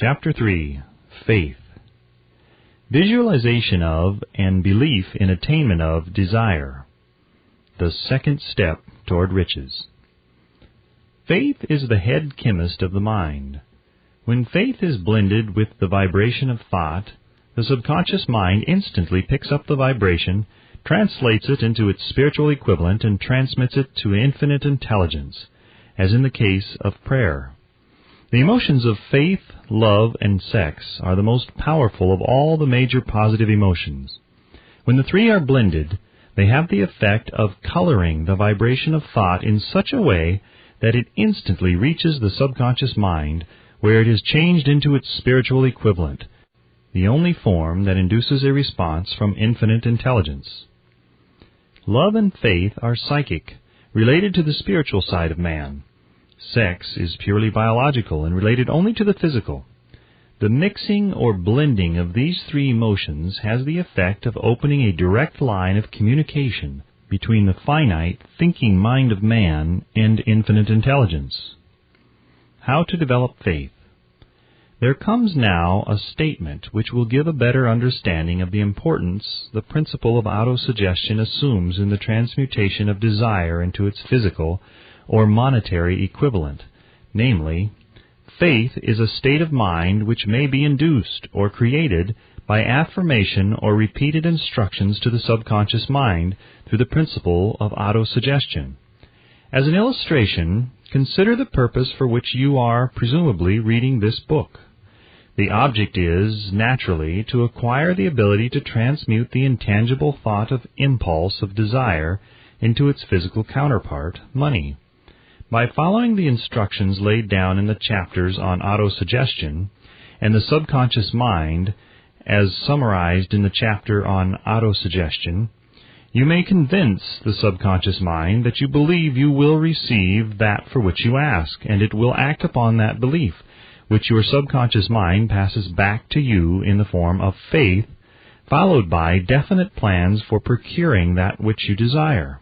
Chapter 3. Faith. Visualization of and belief in attainment of desire. The second step toward riches. Faith is the head chemist of the mind. When faith is blended with the vibration of thought, the subconscious mind instantly picks up the vibration, translates it into its spiritual equivalent, and transmits it to infinite intelligence, as in the case of prayer. The emotions of faith, love, and sex are the most powerful of all the major positive emotions. When the three are blended, they have the effect of coloring the vibration of thought in such a way that it instantly reaches the subconscious mind, where it is changed into its spiritual equivalent, the only form that induces a response from infinite intelligence. Love and faith are psychic, related to the spiritual side of man. Sex is purely biological and related only to the physical. The mixing or blending of these three emotions has the effect of opening a direct line of communication between the finite, thinking mind of man and infinite intelligence. How to develop faith? There comes now a statement which will give a better understanding of the importance the principle of autosuggestion assumes in the transmutation of desire into its physical or monetary equivalent, namely, faith is a state of mind which may be induced or created by affirmation or repeated instructions to the subconscious mind through the principle of autosuggestion. As an illustration, consider the purpose for which you are presumably reading this book. The object is, naturally, to acquire the ability to transmute the intangible thought of impulse of desire into its physical counterpart, money. By following the instructions laid down in the chapters on autosuggestion and the subconscious mind, as summarized in the chapter on autosuggestion, you may convince the subconscious mind that you believe you will receive that for which you ask, and it will act upon that belief, which your subconscious mind passes back to you in the form of faith, followed by definite plans for procuring that which you desire.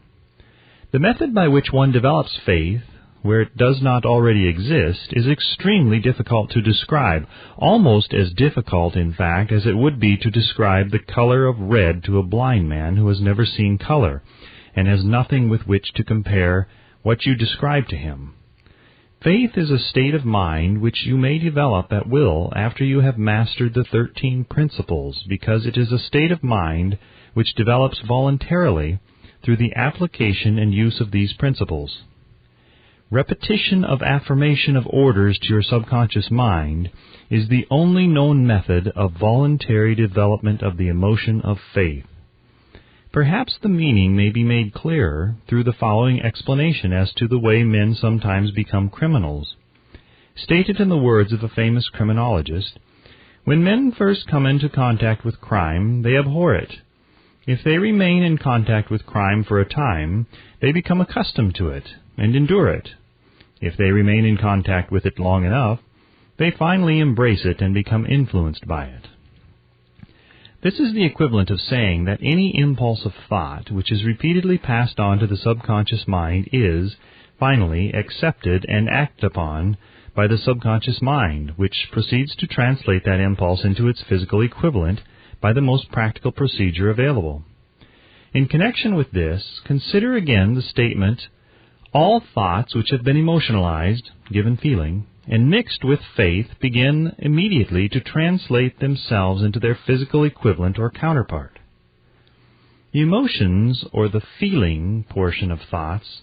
The method by which one develops faith, where it does not already exist, is extremely difficult to describe, almost as difficult, in fact, as it would be to describe the color of red to a blind man who has never seen color, and has nothing with which to compare what you describe to him. Faith is a state of mind which you may develop at will after you have mastered the 13 principles, because it is a state of mind which develops voluntarily through the application and use of these principles. Repetition of affirmation of orders to your subconscious mind is the only known method of voluntary development of the emotion of faith. Perhaps the meaning may be made clearer through the following explanation as to the way men sometimes become criminals. Stated in the words of a famous criminologist, when men first come into contact with crime, they abhor it. If they remain in contact with crime for a time, they become accustomed to it and endure it. If they remain in contact with it long enough, they finally embrace it and become influenced by it. This is the equivalent of saying that any impulse of thought which is repeatedly passed on to the subconscious mind is, finally, accepted and acted upon by the subconscious mind, which proceeds to translate that impulse into its physical equivalent by the most practical procedure available. In connection with this, consider again the statement, all thoughts which have been emotionalized, given feeling, and mixed with faith begin immediately to translate themselves into their physical equivalent or counterpart. The emotions, or the feeling portion of thoughts,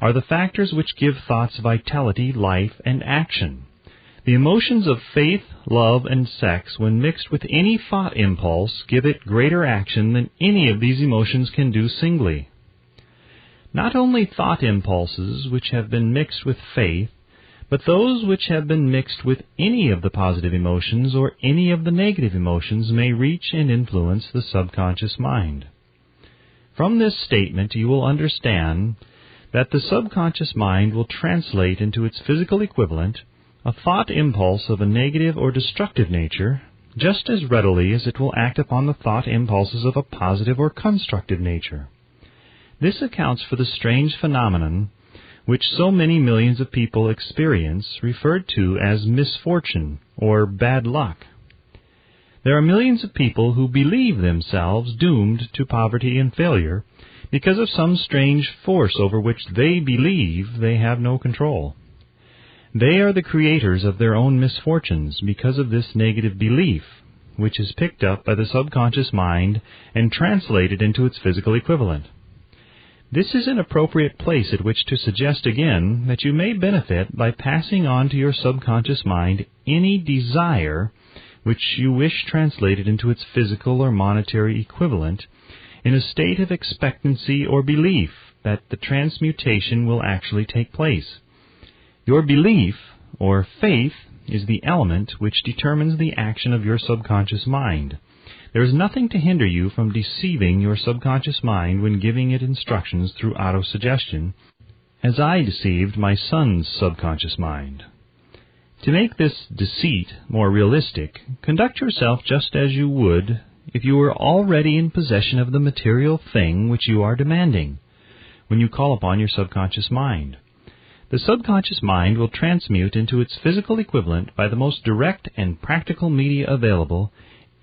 are the factors which give thoughts vitality, life, and action. The emotions of faith, love, and sex, when mixed with any thought impulse, give it greater action than any of these emotions can do singly. Not only thought impulses which have been mixed with faith, but those which have been mixed with any of the positive emotions or any of the negative emotions may reach and influence the subconscious mind. From this statement you will understand that the subconscious mind will translate into its physical equivalent a thought impulse of a negative or destructive nature just as readily as it will act upon the thought impulses of a positive or constructive nature. This accounts for the strange phenomenon which so many millions of people experience, referred to as misfortune or bad luck. There are millions of people who believe themselves doomed to poverty and failure because of some strange force over which they believe they have no control. They are the creators of their own misfortunes because of this negative belief, which is picked up by the subconscious mind and translated into its physical equivalent. This is an appropriate place at which to suggest again that you may benefit by passing on to your subconscious mind any desire which you wish translated into its physical or monetary equivalent in a state of expectancy or belief that the transmutation will actually take place. Your belief, or faith, is the element which determines the action of your subconscious mind. There is nothing to hinder you from deceiving your subconscious mind when giving it instructions through autosuggestion, as I deceived my son's subconscious mind. To make this deceit more realistic, conduct yourself just as you would if you were already in possession of the material thing which you are demanding, when you call upon your subconscious mind. The subconscious mind will transmute into its physical equivalent by the most direct and practical media available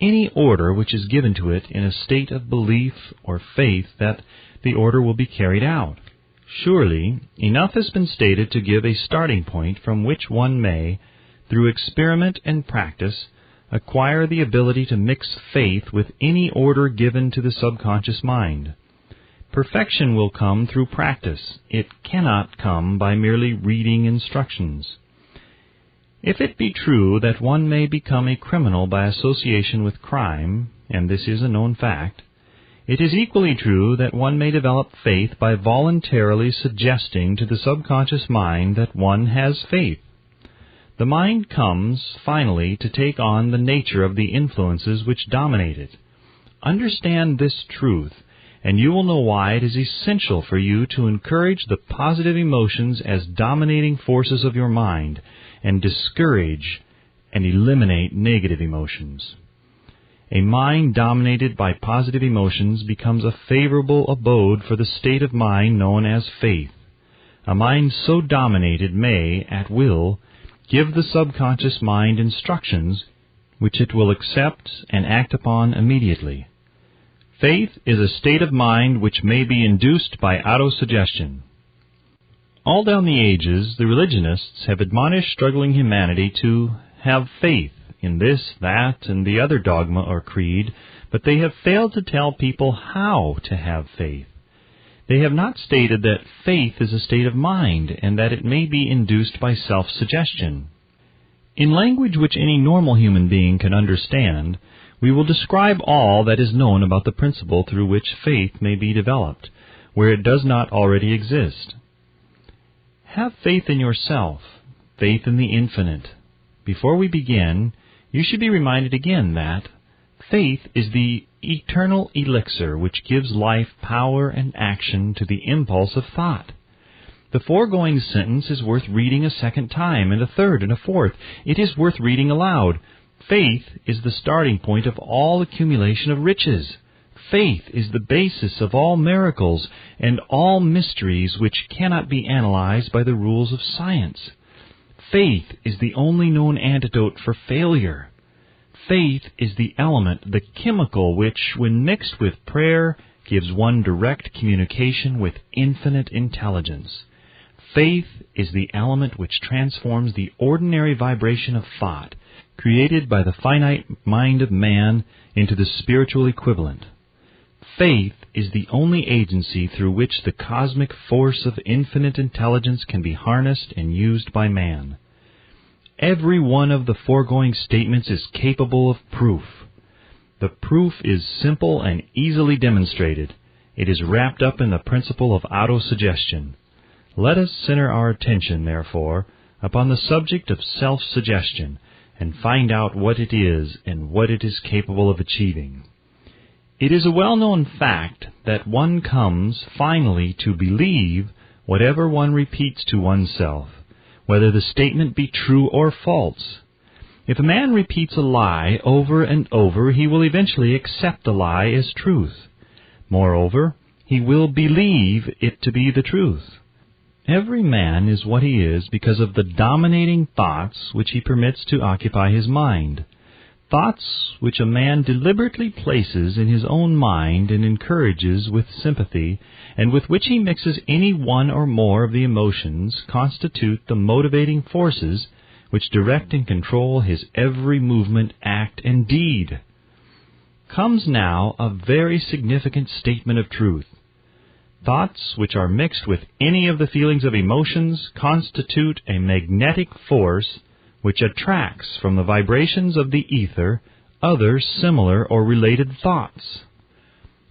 any order which is given to it in a state of belief or faith that the order will be carried out. Surely, enough has been stated to give a starting point from which one may, through experiment and practice, acquire the ability to mix faith with any order given to the subconscious mind. Perfection will come through practice. It cannot come by merely reading instructions. If it be true that one may become a criminal by association with crime, and this is a known fact, it is equally true that one may develop faith by voluntarily suggesting to the subconscious mind that one has faith. The mind comes, finally, to take on the nature of the influences which dominate it. Understand this truth, and you will know why it is essential for you to encourage the positive emotions as dominating forces of your mind, and discourage and eliminate negative emotions. A mind dominated by positive emotions becomes a favorable abode for the state of mind known as faith. A mind so dominated may, at will, give the subconscious mind instructions which it will accept and act upon immediately. Faith is a state of mind which may be induced by autosuggestion. All down the ages, the religionists have admonished struggling humanity to have faith in this, that, and the other dogma or creed, but they have failed to tell people how to have faith. They have not stated that faith is a state of mind and that it may be induced by self-suggestion. In language which any normal human being can understand, we will describe all that is known about the principle through which faith may be developed, where it does not already exist. Have faith in yourself, faith in the infinite. Before we begin, you should be reminded again that faith is the eternal elixir which gives life power and action to the impulse of thought. The foregoing sentence is worth reading a second time, and a third, and a fourth. It is worth reading aloud. Faith is the starting point of all accumulation of riches. Faith is the basis of all miracles and all mysteries which cannot be analyzed by the rules of science. Faith is the only known antidote for failure. Faith is the element, the chemical, which, when mixed with prayer, gives one direct communication with infinite intelligence. Faith is the element which transforms the ordinary vibration of thought, created by the finite mind of man, into the spiritual equivalent. Faith is the only agency through which the cosmic force of infinite intelligence can be harnessed and used by man. Every one of the foregoing statements is capable of proof. The proof is simple and easily demonstrated. It is wrapped up in the principle of autosuggestion. Let us center our attention, therefore, upon the subject of self-suggestion and find out what it is and what it is capable of achieving. It is a well-known fact that one comes finally to believe whatever one repeats to oneself, whether the statement be true or false. If a man repeats a lie over and over, he will eventually accept the lie as truth. Moreover, he will believe it to be the truth. Every man is what he is because of the dominating thoughts which he permits to occupy his mind. Thoughts which a man deliberately places in his own mind and encourages with sympathy, and with which he mixes any one or more of the emotions, constitute the motivating forces which direct and control his every movement, act, and deed. Comes now a very significant statement of truth. Thoughts which are mixed with any of the feelings of emotions constitute a magnetic force which attracts from the vibrations of the ether other similar or related thoughts.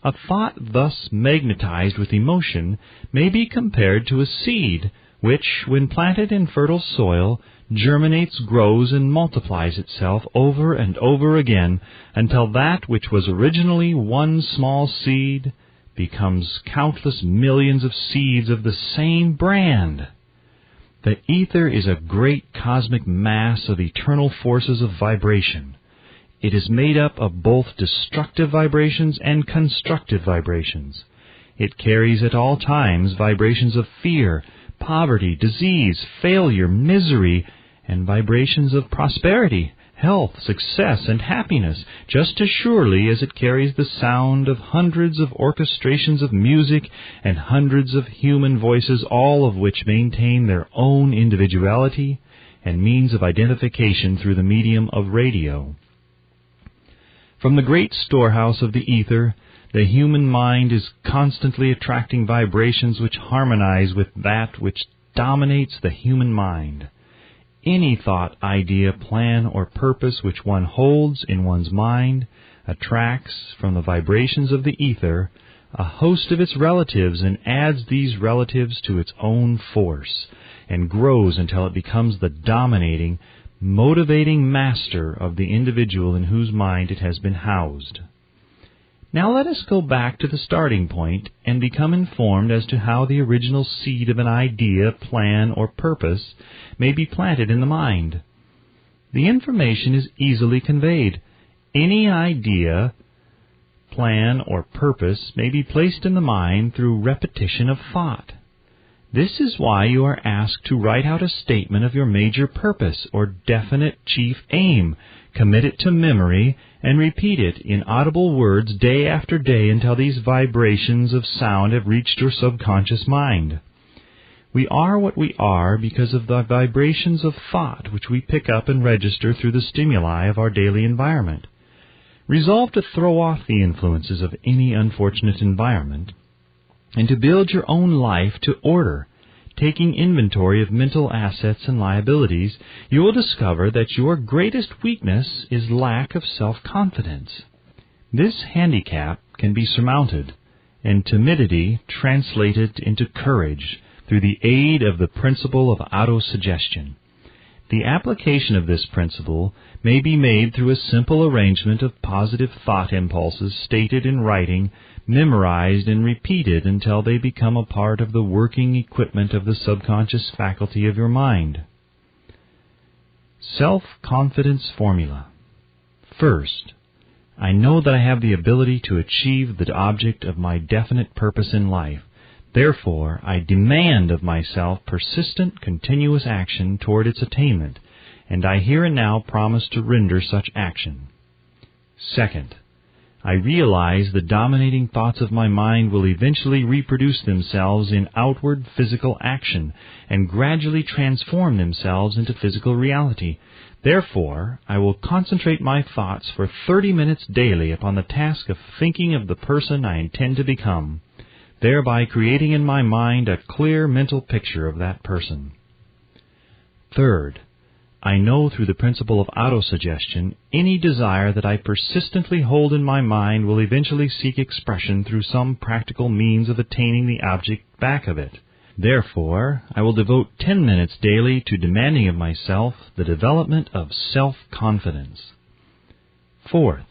A thought thus magnetized with emotion may be compared to a seed which, when planted in fertile soil, germinates, grows, and multiplies itself over and over again until that which was originally one small seed becomes countless millions of seeds of the same brand. The ether is a great cosmic mass of eternal forces of vibration. It is made up of both destructive vibrations and constructive vibrations. It carries at all times vibrations of fear, poverty, disease, failure, misery, and vibrations of prosperity, health, success, and happiness, just as surely as it carries the sound of hundreds of orchestrations of music and hundreds of human voices, all of which maintain their own individuality and means of identification through the medium of radio. From the great storehouse of the ether, the human mind is constantly attracting vibrations which harmonize with that which dominates the human mind. Any thought, idea, plan, or purpose which one holds in one's mind attracts from the vibrations of the ether a host of its relatives and adds these relatives to its own force, and grows until it becomes the dominating, motivating master of the individual in whose mind it has been housed. Now let us go back to the starting point and become informed as to how the original seed of an idea, plan, or purpose may be planted in the mind. The information is easily conveyed. Any idea, plan, or purpose may be placed in the mind through repetition of thought. This is why you are asked to write out a statement of your major purpose or definite chief aim, commit it to memory, and repeat it in audible words day after day until these vibrations of sound have reached your subconscious mind. We are what we are because of the vibrations of thought which we pick up and register through the stimuli of our daily environment. Resolve to throw off the influences of any unfortunate environment and to build your own life to order. Taking inventory of mental assets and liabilities, you will discover that your greatest weakness is lack of self-confidence. This handicap can be surmounted, and timidity translated into courage through the aid of the principle of autosuggestion. The application of this principle may be made through a simple arrangement of positive thought impulses stated in writing, memorized and repeated until they become a part of the working equipment of the subconscious faculty of your mind. Self-confidence formula. First, I know that I have the ability to achieve the object of my definite purpose in life. Therefore, I demand of myself persistent, continuous action toward its attainment, and I here and now promise to render such action. Second, I realize the dominating thoughts of my mind will eventually reproduce themselves in outward physical action and gradually transform themselves into physical reality. Therefore, I will concentrate my thoughts for 30 minutes daily upon the task of thinking of the person I intend to become, thereby creating in my mind a clear mental picture of that person. Third, I know through the principle of autosuggestion, any desire that I persistently hold in my mind will eventually seek expression through some practical means of attaining the object back of it. Therefore, I will devote 10 minutes daily to demanding of myself the development of self-confidence. Fourth,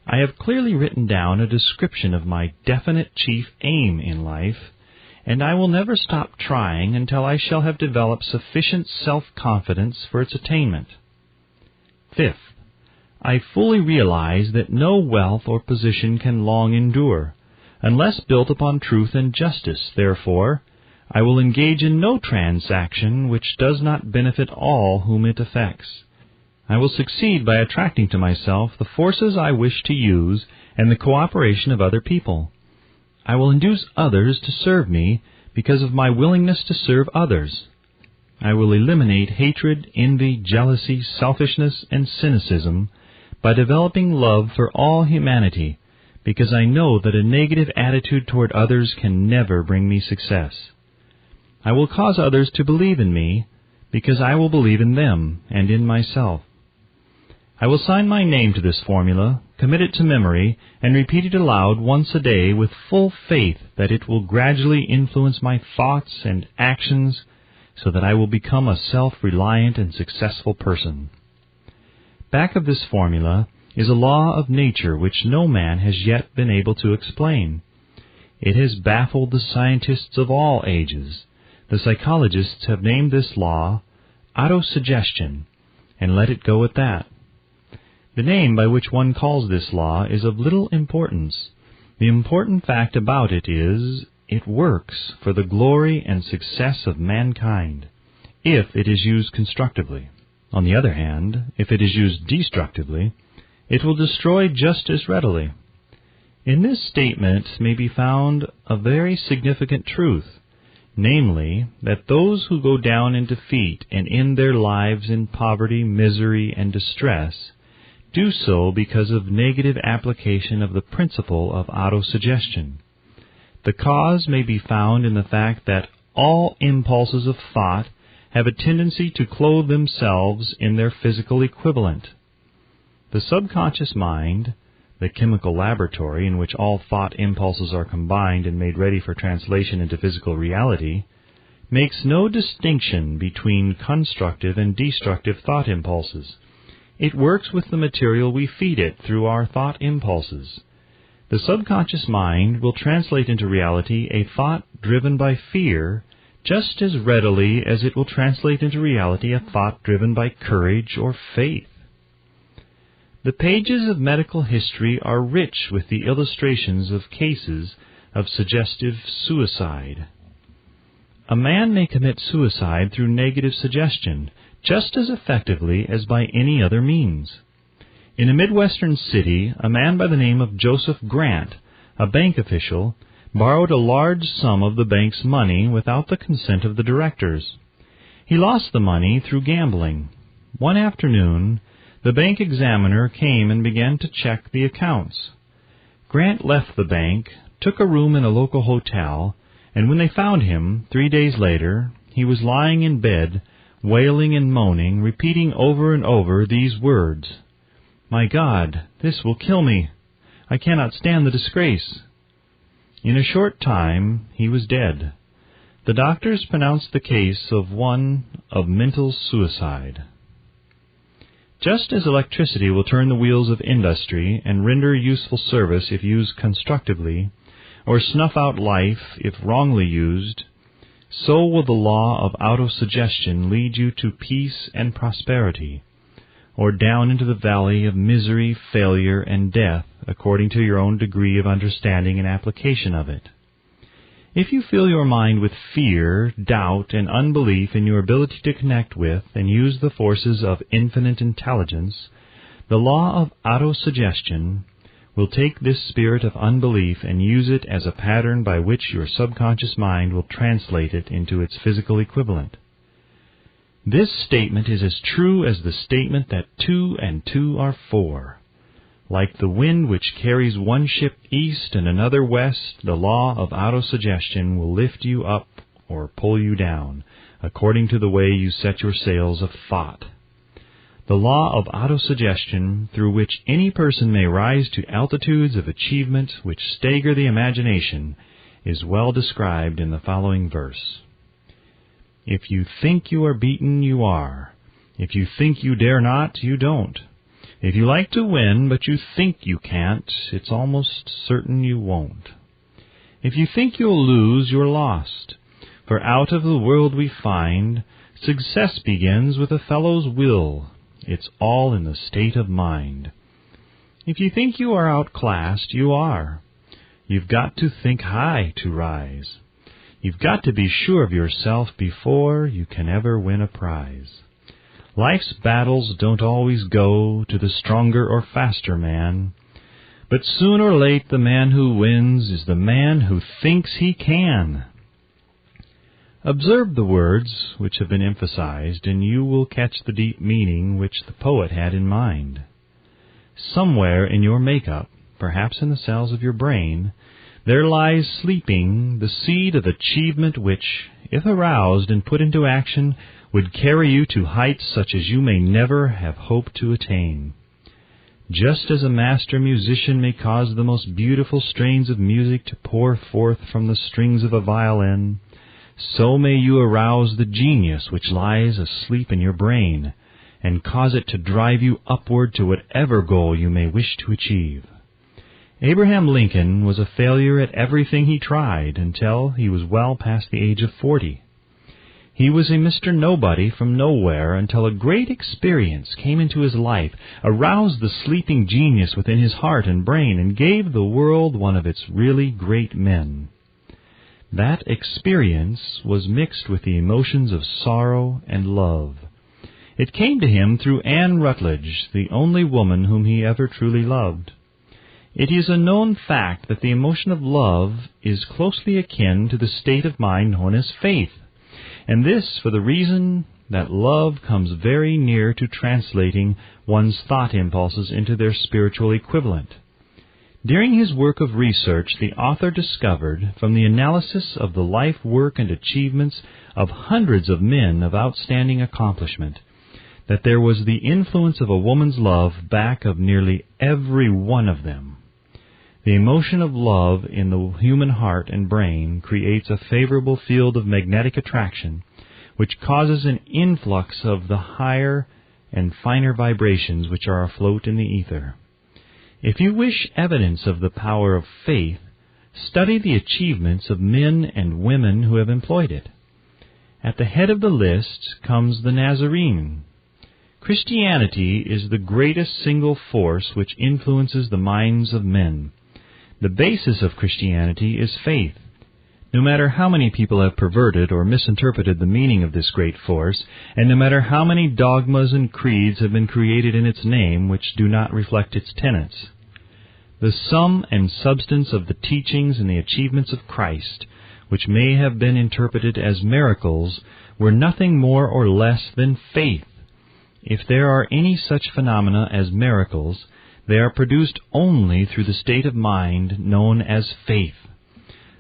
I have clearly written down a description of my definite chief aim in life, and I will never stop trying until I shall have developed sufficient self-confidence for its attainment. Fifth, I fully realize that no wealth or position can long endure, unless built upon truth and justice. Therefore, I will engage in no transaction which does not benefit all whom it affects. I will succeed by attracting to myself the forces I wish to use and the cooperation of other people. I will induce others to serve me because of my willingness to serve others. I will eliminate hatred, envy, jealousy, selfishness, and cynicism by developing love for all humanity, because I know that a negative attitude toward others can never bring me success. I will cause others to believe in me, because I will believe in them and in myself. I will sign my name to this formula, commit it to memory, and repeat it aloud once a day with full faith that it will gradually influence my thoughts and actions so that I will become a self-reliant and successful person. Back of this formula is a law of nature which no man has yet been able to explain. It has baffled the scientists of all ages. The psychologists have named this law autosuggestion, and let it go at that. The name by which one calls this law is of little importance. The important fact about it is, it works for the glory and success of mankind, if it is used constructively. On the other hand, if it is used destructively, it will destroy just as readily. In this statement may be found a very significant truth, namely, that those who go down in defeat and end their lives in poverty, misery, and distress do so because of negative application of the principle of autosuggestion. The cause may be found in the fact that all impulses of thought have a tendency to clothe themselves in their physical equivalent. The subconscious mind, the chemical laboratory in which all thought impulses are combined and made ready for translation into physical reality, makes no distinction between constructive and destructive thought impulses. It works with the material we feed it through our thought impulses. The subconscious mind will translate into reality a thought driven by fear just as readily as it will translate into reality a thought driven by courage or faith. The pages of medical history are rich with the illustrations of cases of suggestive suicide. A man may commit suicide through negative suggestion just as effectively as by any other means. In a Midwestern city, a man by the name of Joseph Grant, a bank official, borrowed a large sum of the bank's money without the consent of the directors. He lost the money through gambling. One afternoon, the bank examiner came and began to check the accounts. Grant left the bank, took a room in a local hotel, and when they found him, 3 days later, he was lying in bed, wailing and moaning, repeating over and over these words, "My God, this will kill me. I cannot stand the disgrace." In a short time, he was dead. The doctors pronounced the case of one of mental suicide. Just as electricity will turn the wheels of industry and render useful service if used constructively, or snuff out life if wrongly used, so will the law of autosuggestion lead you to peace and prosperity, or down into the valley of misery, failure, and death, according to your own degree of understanding and application of it. If you fill your mind with fear, doubt, and unbelief in your ability to connect with and use the forces of infinite intelligence, the law of autosuggestion will take this spirit of unbelief and use it as a pattern by which your subconscious mind will translate it into its physical equivalent. This statement is as true as the statement that 2 and 2 are 4. Like the wind which carries one ship east and another west, the law of autosuggestion will lift you up or pull you down, according to the way you set your sails of thought. The law of autosuggestion, through which any person may rise to altitudes of achievement which stagger the imagination, is well described in the following verse. If you think you are beaten, you are. If you think you dare not, you don't. If you like to win, but you think you can't, it's almost certain you won't. If you think you'll lose, you're lost. For out of the world we find, success begins with a fellow's will. It's all in the state of mind. If you think you are outclassed, you are. You've got to think high to rise. You've got to be sure of yourself before you can ever win a prize. Life's battles don't always go to the stronger or faster man, but soon or late the man who wins is the man who thinks he can. Observe the words which have been emphasized, and you will catch the deep meaning which the poet had in mind. Somewhere in your makeup, perhaps in the cells of your brain, there lies sleeping the seed of achievement which, if aroused and put into action, would carry you to heights such as you may never have hoped to attain. Just as a master musician may cause the most beautiful strains of music to pour forth from the strings of a violin, so may you arouse the genius which lies asleep in your brain, and cause it to drive you upward to whatever goal you may wish to achieve. Abraham Lincoln was a failure at everything he tried until he was well past the age of 40. He was a Mr. Nobody from nowhere until a great experience came into his life, aroused the sleeping genius within his heart and brain, and gave the world one of its really great men. That experience was mixed with the emotions of sorrow and love. It came to him through Anne Rutledge, the only woman whom he ever truly loved. It is a known fact that the emotion of love is closely akin to the state of mind known as faith, and this for the reason that love comes very near to translating one's thought impulses into their spiritual equivalent. During his work of research, the author discovered, from the analysis of the life, work, and achievements of hundreds of men of outstanding accomplishment, that there was the influence of a woman's love back of nearly every one of them. The emotion of love in the human heart and brain creates a favorable field of magnetic attraction, which causes an influx of the higher and finer vibrations which are afloat in the ether. If you wish evidence of the power of faith, study the achievements of men and women who have employed it. At the head of the list comes the Nazarene. Christianity is the greatest single force which influences the minds of men. The basis of Christianity is faith. No matter how many people have perverted or misinterpreted the meaning of this great force, and no matter how many dogmas and creeds have been created in its name which do not reflect its tenets, the sum and substance of the teachings and the achievements of Christ, which may have been interpreted as miracles, were nothing more or less than faith. If there are any such phenomena as miracles, they are produced only through the state of mind known as faith.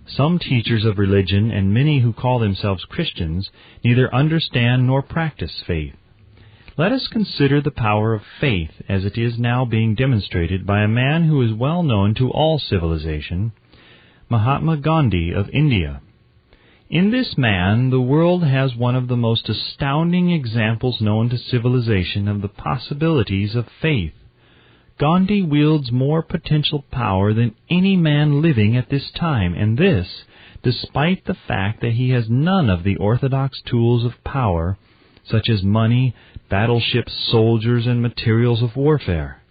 Some teachers of religion and many who call themselves Christians neither understand nor practice faith. Let us consider the power of faith as it is now being demonstrated by a man who is well known to all civilization, Mahatma Gandhi of India. In this man, the world has one of the most astounding examples known to civilization of the possibilities of faith. Gandhi wields more potential power than any man living at this time, and this, despite the fact that he has none of the orthodox tools of power, such as money, battleships, soldiers, and materials of warfare.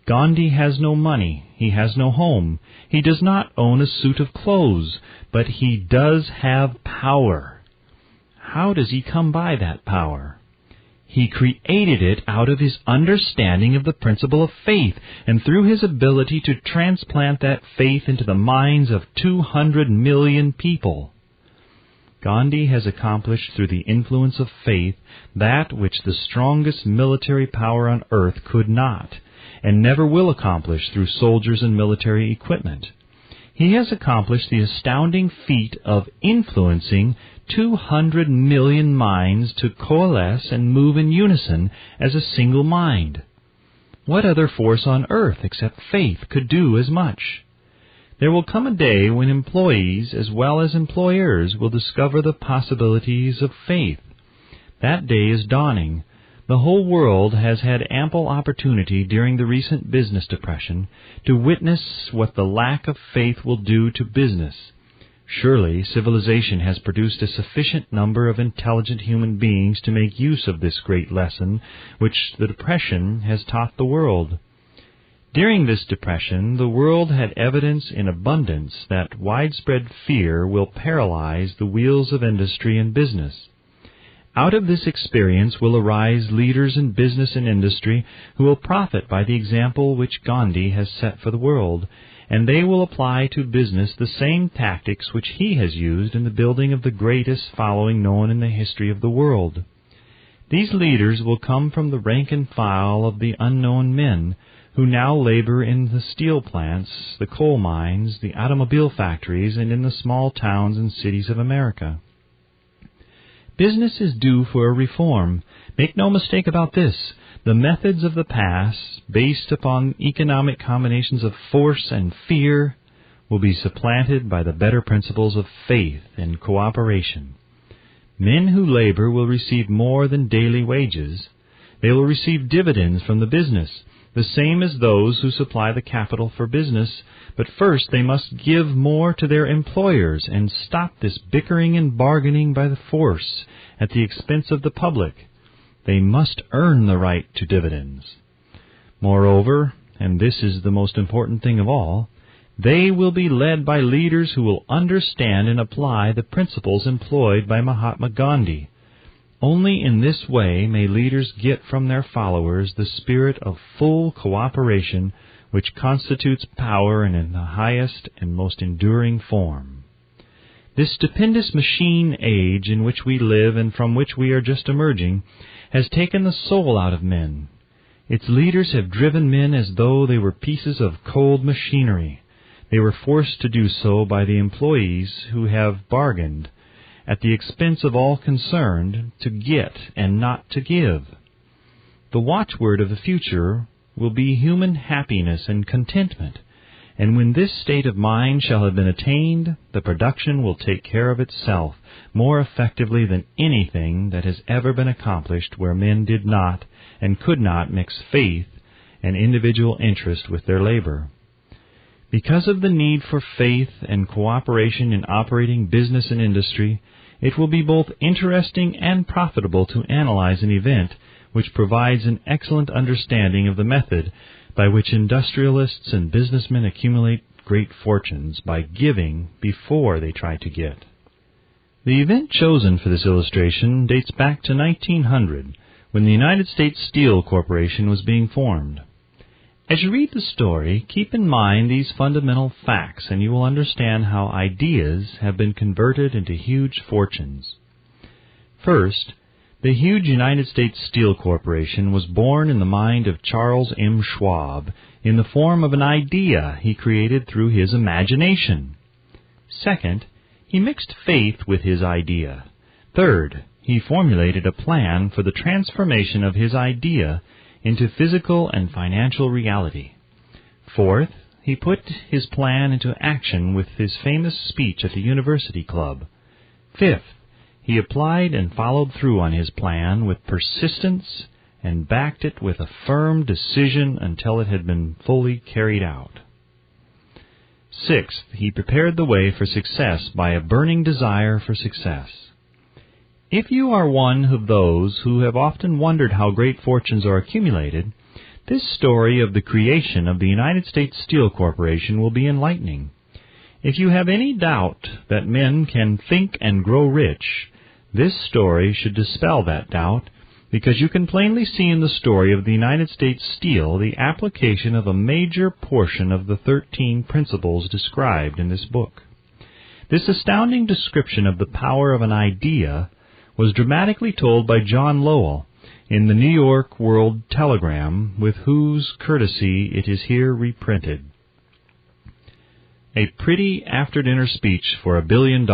Gandhi has no money, he has no home, he does not own a suit of clothes, but he does have power. How does he come by that power? He created it out of his understanding of the principle of faith, and through his ability to transplant that faith into the minds of 200 million people. Gandhi has accomplished through the influence of faith that which the strongest military power on earth could not, and never will accomplish through soldiers and military equipment. He has accomplished the astounding feat of influencing 200 million minds to coalesce and move in unison as a single mind. What other force on earth except faith could do as much? There will come a day when employees as well as employers will discover the possibilities of faith. That day is dawning. The whole world has had ample opportunity during the recent business depression to witness what the lack of faith will do to business. Surely civilization has produced a sufficient number of intelligent human beings to make use of this great lesson which the depression has taught the world. During this depression, the world had evidence in abundance that widespread fear will paralyze the wheels of industry and business. Out of this experience will arise leaders in business and industry who will profit by the example which Gandhi has set for the world, and they will apply to business the same tactics which he has used in the building of the greatest following known in the history of the world. These leaders will come from the rank and file of the unknown men who now labor in the steel plants, the coal mines, the automobile factories, and in the small towns and cities of America. Business is due for a reform. Make no mistake about this. The methods of the past, based upon economic combinations of force and fear, will be supplanted by the better principles of faith and cooperation. Men who labor will receive more than daily wages. They will receive dividends from the business, the same as those who supply the capital for business, but first they must give more to their employers and stop this bickering and bargaining by the force at the expense of the public. They must earn the right to dividends. Moreover, and this is the most important thing of all, they will be led by leaders who will understand and apply the principles employed by Mahatma Gandhi. Only in this way may leaders get from their followers the spirit of full cooperation which constitutes power in the highest and most enduring form. This stupendous machine age in which we live and from which we are just emerging has taken the soul out of men. Its leaders have driven men as though they were pieces of cold machinery. They were forced to do so by the employees who have bargained, at the expense of all concerned, to get and not to give. The watchword of the future will be human happiness and contentment, and when this state of mind shall have been attained, the production will take care of itself more effectively than anything that has ever been accomplished where men did not and could not mix faith and individual interest with their labor. Because of the need for faith and cooperation in operating business and industry, it will be both interesting and profitable to analyze an event which provides an excellent understanding of the method by which industrialists and businessmen accumulate great fortunes by giving before they try to get. The event chosen for this illustration dates back to 1900, when the United States Steel Corporation was being formed. As you read the story, keep in mind these fundamental facts, and you will understand how ideas have been converted into huge fortunes. First, the huge United States Steel Corporation was born in the mind of Charles M. Schwab in the form of an idea he created through his imagination. Second, he mixed faith with his idea. Third, he formulated a plan for the transformation of his idea into physical and financial reality. Fourth, he put his plan into action with his famous speech at the University Club. Fifth, he applied and followed through on his plan with persistence and backed it with a firm decision until it had been fully carried out. Sixth, he prepared the way for success by a burning desire for success. If you are one of those who have often wondered how great fortunes are accumulated, this story of the creation of the United States Steel Corporation will be enlightening. If you have any doubt that men can think and grow rich, this story should dispel that doubt, because you can plainly see in the story of the United States Steel the application of a major portion of the 13 principles described in this book. This astounding description of the power of an idea was dramatically told by John Lowell in the New York World Telegram, with whose courtesy it is here reprinted. A pretty after-dinner speech for $1 billion.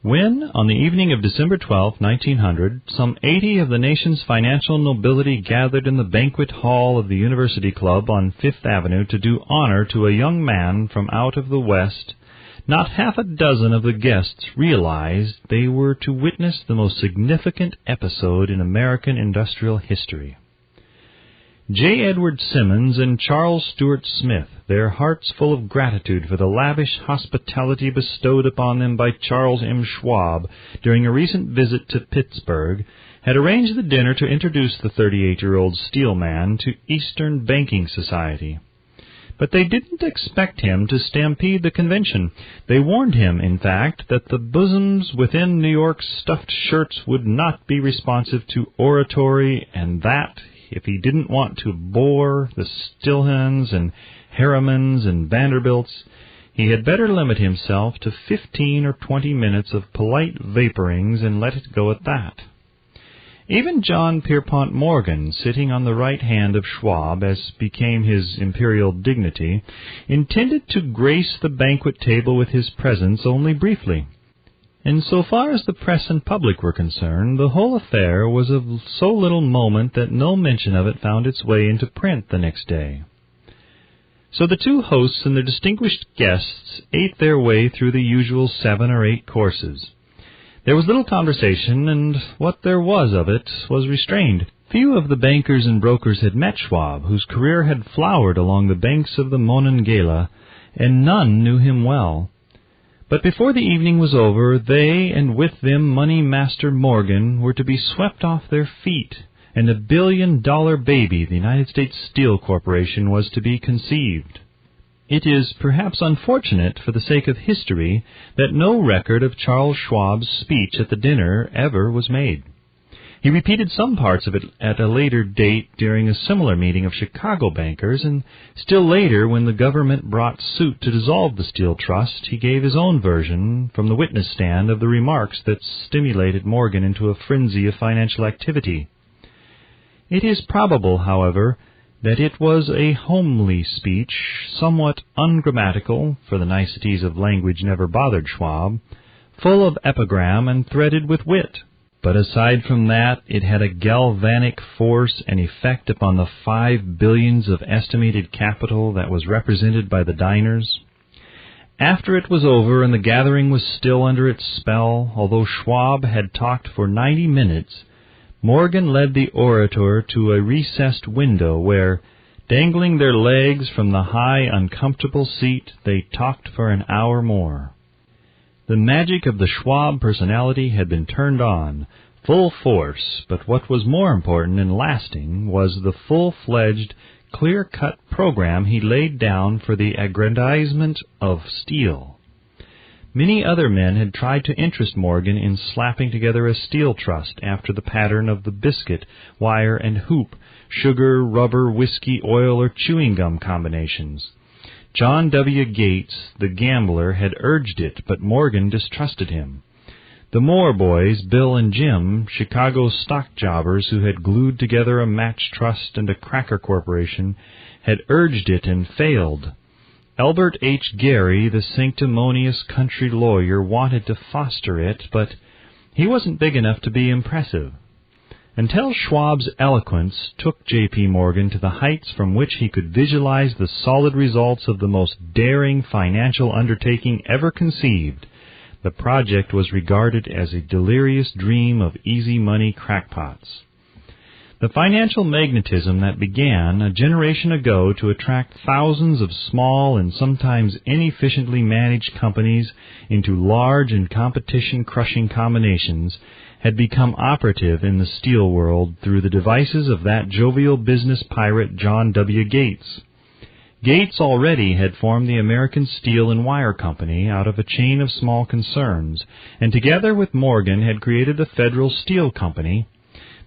When, on the evening of December 12, 1900, some 80 of the nation's financial nobility gathered in the banquet hall of the University Club on Fifth Avenue to do honor to a young man from out of the West, not half a dozen of the guests realized they were to witness the most significant episode in American industrial history. J. Edward Simmons and Charles Stuart Smith, their hearts full of gratitude for the lavish hospitality bestowed upon them by Charles M. Schwab during a recent visit to Pittsburgh, had arranged the dinner to introduce the 38-year-old steelman to Eastern banking society. But they didn't expect him to stampede the convention. They warned him, in fact, that the bosoms within New York's stuffed shirts would not be responsive to oratory, and that, if he didn't want to bore the Stilhans and Harrimans and Vanderbilts, he had better limit himself to 15 or 20 minutes of polite vaporings and let it go at that. Even John Pierpont Morgan, sitting on the right hand of Schwab, as became his imperial dignity, intended to grace the banquet table with his presence only briefly. And so far as the press and public were concerned, the whole affair was of so little moment that no mention of it found its way into print the next day. So the two hosts and their distinguished guests ate their way through the usual 7 or 8 courses. There was little conversation, and what there was of it was restrained. Few of the bankers and brokers had met Schwab, whose career had flowered along the banks of the Monongahela, and none knew him well. But before the evening was over, they, and with them Money Master Morgan, were to be swept off their feet, and a $1 billion baby, the United States Steel Corporation, was to be conceived. It is perhaps unfortunate, for the sake of history, that no record of Charles Schwab's speech at the dinner ever was made. He repeated some parts of it at a later date during a similar meeting of Chicago bankers, and still later, when the government brought suit to dissolve the Steel Trust, he gave his own version from the witness stand of the remarks that stimulated Morgan into a frenzy of financial activity. It is probable, however, that it was a homely speech, somewhat ungrammatical, for the niceties of language never bothered Schwab, full of epigram and threaded with wit. But aside from that, it had a galvanic force and effect upon the 5 billions of estimated capital that was represented by the diners. After it was over and the gathering was still under its spell, although Schwab had talked for 90 minutes, Morgan led the orator to a recessed window where, dangling their legs from the high, uncomfortable seat, they talked for an hour more. The magic of the Schwab personality had been turned on, full force, but what was more important and lasting was the full-fledged, clear-cut program he laid down for the aggrandizement of steel. Many other men had tried to interest Morgan in slapping together a steel trust after the pattern of the biscuit, wire, and hoop, sugar, rubber, whiskey, oil, or chewing gum combinations. John W. Gates, the gambler, had urged it, but Morgan distrusted him. The Moore boys, Bill and Jim, Chicago stock jobbers who had glued together a match trust and a cracker corporation, had urged it and failed. Albert H. Gary, the sanctimonious country lawyer, wanted to foster it, but he wasn't big enough to be impressive. Until Schwab's eloquence took J.P. Morgan to the heights from which he could visualize the solid results of the most daring financial undertaking ever conceived, the project was regarded as a delirious dream of easy money crackpots. The financial magnetism that began a generation ago to attract thousands of small and sometimes inefficiently managed companies into large and competition-crushing combinations had become operative in the steel world through the devices of that jovial business pirate John W. Gates. Gates already had formed the American Steel and Wire Company out of a chain of small concerns, and together with Morgan had created the Federal Steel Company.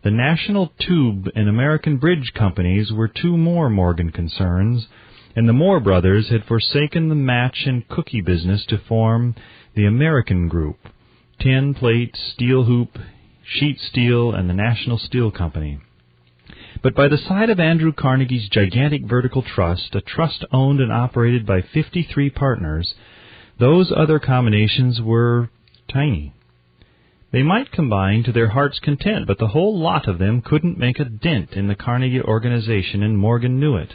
The National Tube and American Bridge Companies were 2 more Morgan concerns, and the Moore brothers had forsaken the match and cookie business to form the American Group, tin plate, steel hoop, sheet steel, and the National Steel Company. But by the side of Andrew Carnegie's gigantic vertical trust, a trust owned and operated by 53 partners, those other combinations were tiny. They might combine to their heart's content, but the whole lot of them couldn't make a dent in the Carnegie organization, and Morgan knew it.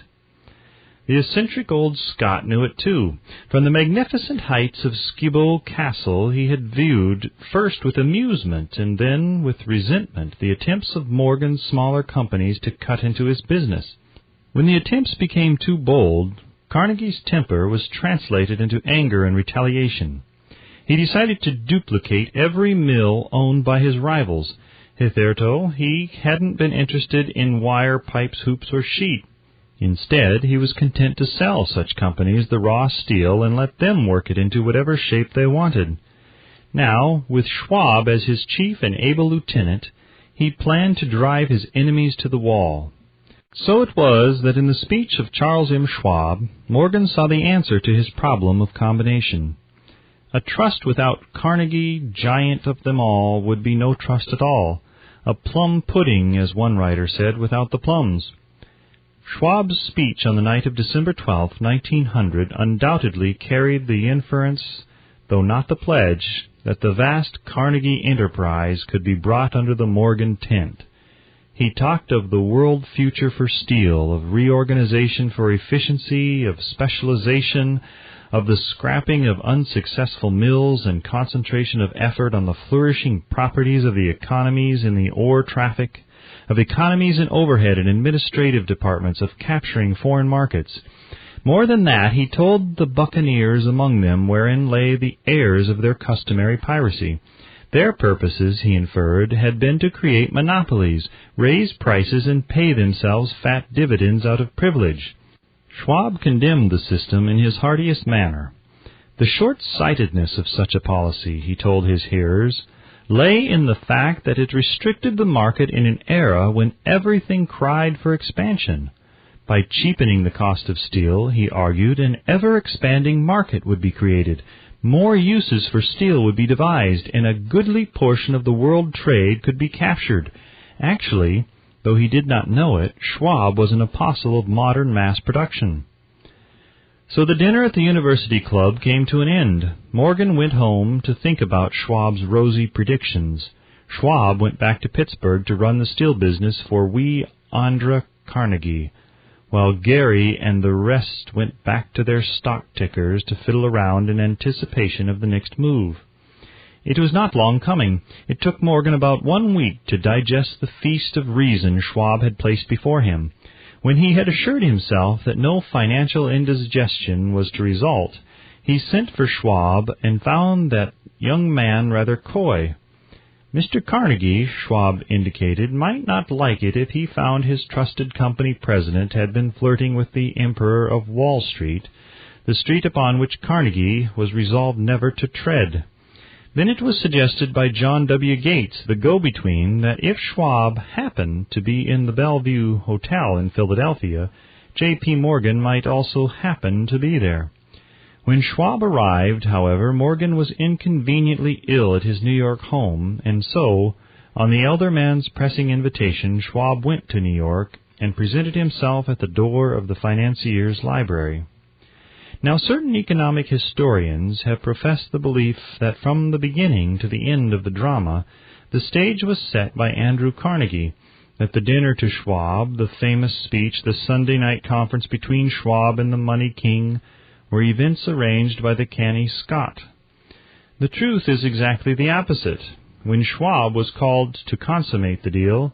The eccentric old Scot knew it too. From the magnificent heights of Skibo Castle he had viewed, first with amusement and then with resentment, the attempts of Morgan's smaller companies to cut into his business. When the attempts became too bold, Carnegie's temper was translated into anger and retaliation. He decided to duplicate every mill owned by his rivals. Hitherto, he hadn't been interested in wire, pipes, hoops, or sheet. Instead, he was content to sell such companies the raw steel and let them work it into whatever shape they wanted. Now, with Schwab as his chief and able lieutenant, he planned to drive his enemies to the wall. So it was that in the speech of Charles M. Schwab, Morgan saw the answer to his problem of combination. A trust without Carnegie, giant of them all, would be no trust at all. A plum pudding, as one writer said, without the plums. Schwab's speech on the night of December 12, 1900, undoubtedly carried the inference, though not the pledge, that the vast Carnegie enterprise could be brought under the Morgan tent. He talked of the world future for steel, of reorganization for efficiency, of specialization, of the scrapping of unsuccessful mills and concentration of effort on the flourishing properties of the economies in the ore traffic, of economies in overhead and administrative departments, of capturing foreign markets. More than that, he told the buccaneers among them wherein lay the heirs of their customary piracy. Their purposes, he inferred, had been to create monopolies, raise prices, and pay themselves fat dividends out of privilege. Schwab condemned the system in his heartiest manner. The short-sightedness of such a policy, he told his hearers, lay in the fact that it restricted the market in an era when everything cried for expansion. By cheapening the cost of steel, he argued, an ever-expanding market would be created. More uses for steel would be devised, and a goodly portion of the world trade could be captured. Actually, though he did not know it, Schwab was an apostle of modern mass production. So the dinner at the University Club came to an end. Morgan went home to think about Schwab's rosy predictions. Schwab went back to Pittsburgh to run the steel business for wee Andrew Carnegie, while Gary and the rest went back to their stock tickers to fiddle around in anticipation of the next move. It was not long coming. It took Morgan about 1 week to digest the feast of reason Schwab had placed before him. When he had assured himself that no financial indigestion was to result, he sent for Schwab and found that young man rather coy. Mr. Carnegie, Schwab indicated, might not like it if he found his trusted company president had been flirting with the Emperor of Wall Street, the street upon which Carnegie was resolved never to tread. Then it was suggested by John W. Gates, the go-between, that if Schwab happened to be in the Bellevue Hotel in Philadelphia, J.P. Morgan might also happen to be there. When Schwab arrived, however, Morgan was inconveniently ill at his New York home, and so, on the elder man's pressing invitation, Schwab went to New York and presented himself at the door of the financier's library. Now, certain economic historians have professed the belief that from the beginning to the end of the drama, the stage was set by Andrew Carnegie, that the dinner to Schwab, the famous speech, the Sunday night conference between Schwab and the money king, were events arranged by the canny Scot. The truth is exactly the opposite. When Schwab was called to consummate the deal,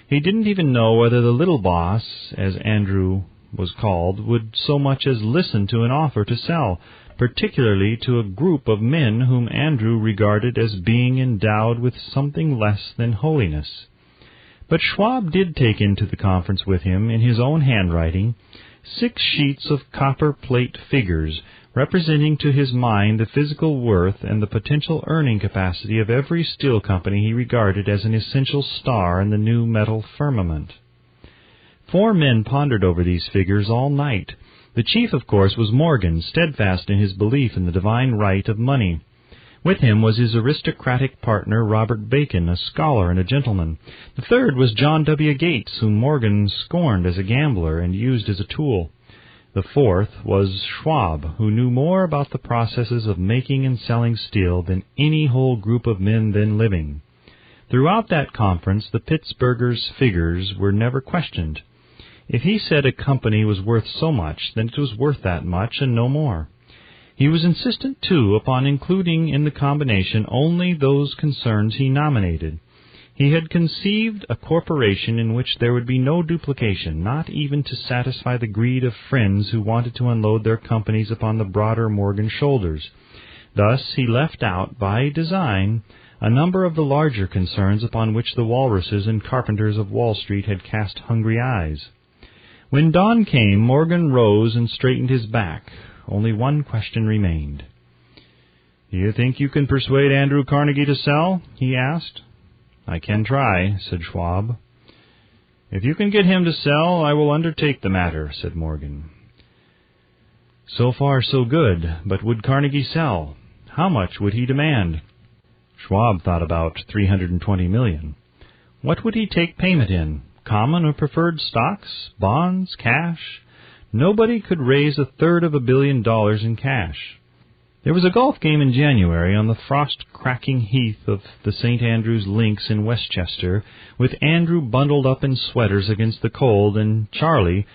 he didn't even know whether the little boss, as Andrew was called, would so much as listen to an offer to sell, particularly to a group of men whom Andrew regarded as being endowed with something less than holiness. But Schwab did take into the conference with him, in his own handwriting, 6 sheets of copper plate figures, representing to his mind the physical worth and the potential earning capacity of every steel company he regarded as an essential star in the new metal firmament. 4 men pondered over these figures all night. The chief, of course, was Morgan, steadfast in his belief in the divine right of money. With him was his aristocratic partner, Robert Bacon, a scholar and a gentleman. The third was John W. Gates, whom Morgan scorned as a gambler and used as a tool. The fourth was Schwab, who knew more about the processes of making and selling steel than any whole group of men then living. Throughout that conference, the Pittsburghers' figures were never questioned. If he said a company was worth so much, then it was worth that much and no more. He was insistent, too, upon including in the combination only those concerns he nominated. He had conceived a corporation in which there would be no duplication, not even to satisfy the greed of friends who wanted to unload their companies upon the broader Morgan shoulders. Thus he left out, by design, a number of the larger concerns upon which the walruses and carpenters of Wall Street had cast hungry eyes. When dawn came, Morgan rose and straightened his back. Only one question remained. "Do you think you can persuade Andrew Carnegie to sell?" he asked. "I can try," said Schwab. "If you can get him to sell, I will undertake the matter," said Morgan. So far, so good, but would Carnegie sell? How much would he demand? Schwab thought about $320 million. What would he take payment in? Common or preferred stocks? Bonds? Cash? Nobody could raise $333 million in cash. There was a golf game in January on the frost-cracking heath of the St. Andrew's Links in Westchester, with Andrew bundled up in sweaters against the cold and Charlie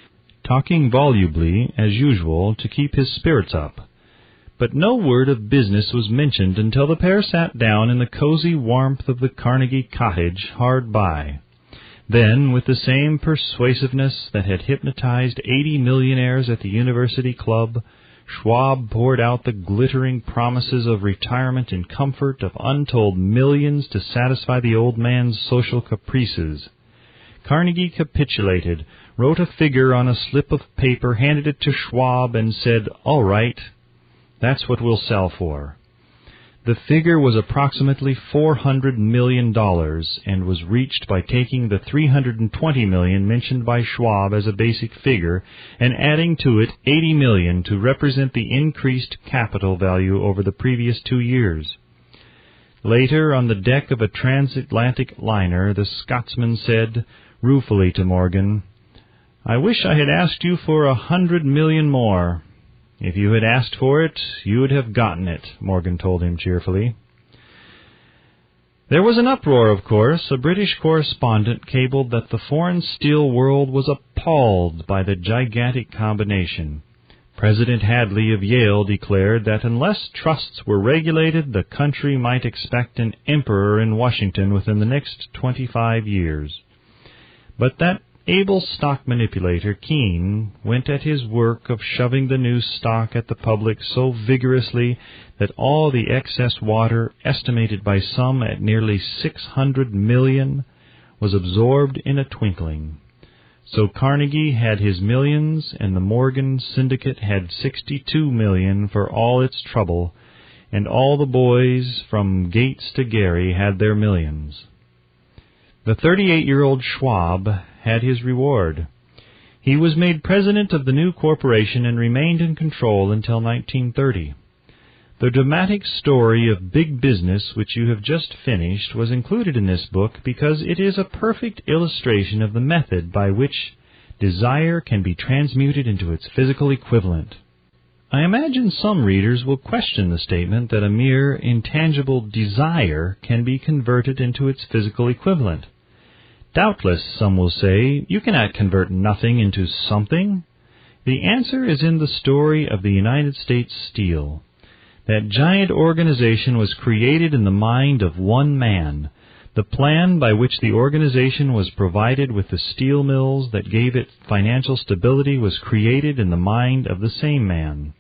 talking volubly, as usual, to keep his spirits up. But no word of business was mentioned until the pair sat down in the cozy warmth of the Carnegie cottage hard by. Then, with the same persuasiveness that had hypnotized 80 millionaires at the University Club, Schwab poured out the glittering promises of retirement and comfort, of untold millions to satisfy the old man's social caprices. Carnegie capitulated, wrote a figure on a slip of paper, handed it to Schwab, and said, "All right, that's what we'll sell for." The figure was approximately $400 million and was reached by taking the $320 million mentioned by Schwab as a basic figure and adding to it $80 million to represent the increased capital value over the previous 2 years. Later, on the deck of a transatlantic liner, the Scotsman said ruefully to Morgan, "I wish I had asked you for $100 million more." "If you had asked for it, you would have gotten it," Morgan told him cheerfully. There was an uproar, of course. A British correspondent cabled that the foreign steel world was appalled by the gigantic combination. President Hadley of Yale declared that unless trusts were regulated, the country might expect an emperor in Washington within the next 25 years. But that able stock manipulator, Keene, went at his work of shoving the new stock at the public so vigorously that all the excess water, estimated by some at nearly 600 million, was absorbed in a twinkling. So Carnegie had his millions, and the Morgan Syndicate had 62 million for all its trouble, and all the boys from Gates to Gary had their millions. The 38-year-old Schwab had his reward. He was made president of the new corporation and remained in control until 1930. The dramatic story of big business which you have just finished was included in this book because it is a perfect illustration of the method by which desire can be transmuted into its physical equivalent. I imagine some readers will question the statement that a mere intangible desire can be converted into its physical equivalent. Doubtless, some will say, you cannot convert nothing into something. The answer is in the story of the United States Steel. That giant organization was created in the mind of one man. The plan by which the organization was provided with the steel mills that gave it financial stability was created in the mind of the same man.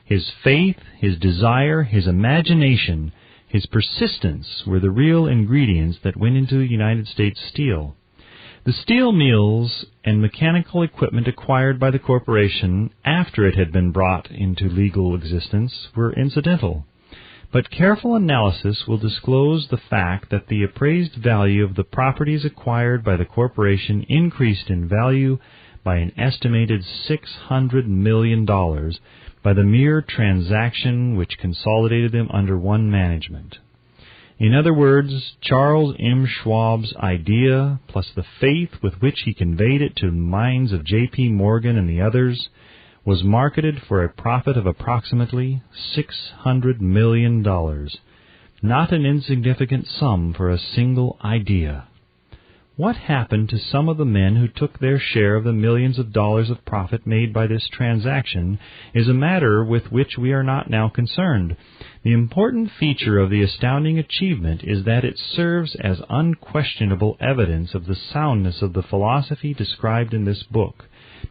His faith, his desire, his imagination, his persistence were the real ingredients that went into United States Steel. The steel mills and mechanical equipment acquired by the corporation after it had been brought into legal existence were incidental. But careful analysis will disclose the fact that the appraised value of the properties acquired by the corporation increased in value by an estimated $600 million by the mere transaction which consolidated them under one management. In other words, Charles M. Schwab's idea, plus the faith with which he conveyed it to the minds of J.P. Morgan and the others, was marketed for a profit of approximately $600 million, not an insignificant sum for a single idea. What happened to some of the men who took their share of the millions of dollars of profit made by this transaction is a matter with which we are not now concerned. The important feature of the astounding achievement is that it serves as unquestionable evidence of the soundness of the philosophy described in this book,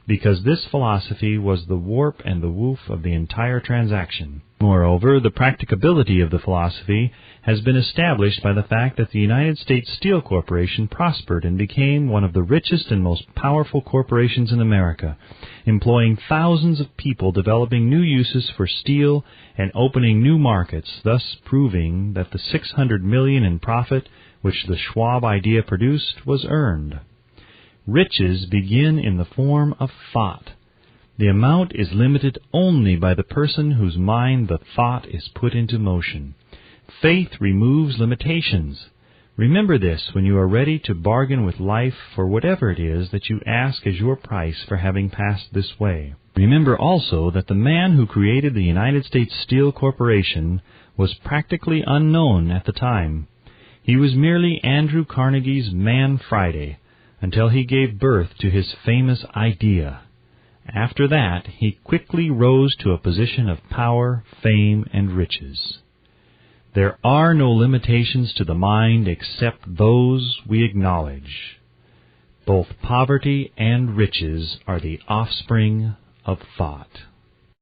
because this philosophy was the warp and the woof of the entire transaction. Moreover, the practicability of the philosophy has been established by the fact that the United States Steel Corporation prospered and became one of the richest and most powerful corporations in America, employing thousands of people, developing new uses for steel, and opening new markets, thus proving that the $600 million in profit which the Schwab idea produced was earned. Riches begin in the form of thought. The amount is limited only by the person whose mind the thought is put into motion. Faith removes limitations. Remember this when you are ready to bargain with life for whatever it is that you ask as your price for having passed this way. Remember also that the man who created the United States Steel Corporation was practically unknown at the time. He was merely Andrew Carnegie's Man Friday, until he gave birth to his famous idea. After that, he quickly rose to a position of power, fame, and riches. There are no limitations to the mind except those we acknowledge. Both poverty and riches are the offspring of thought.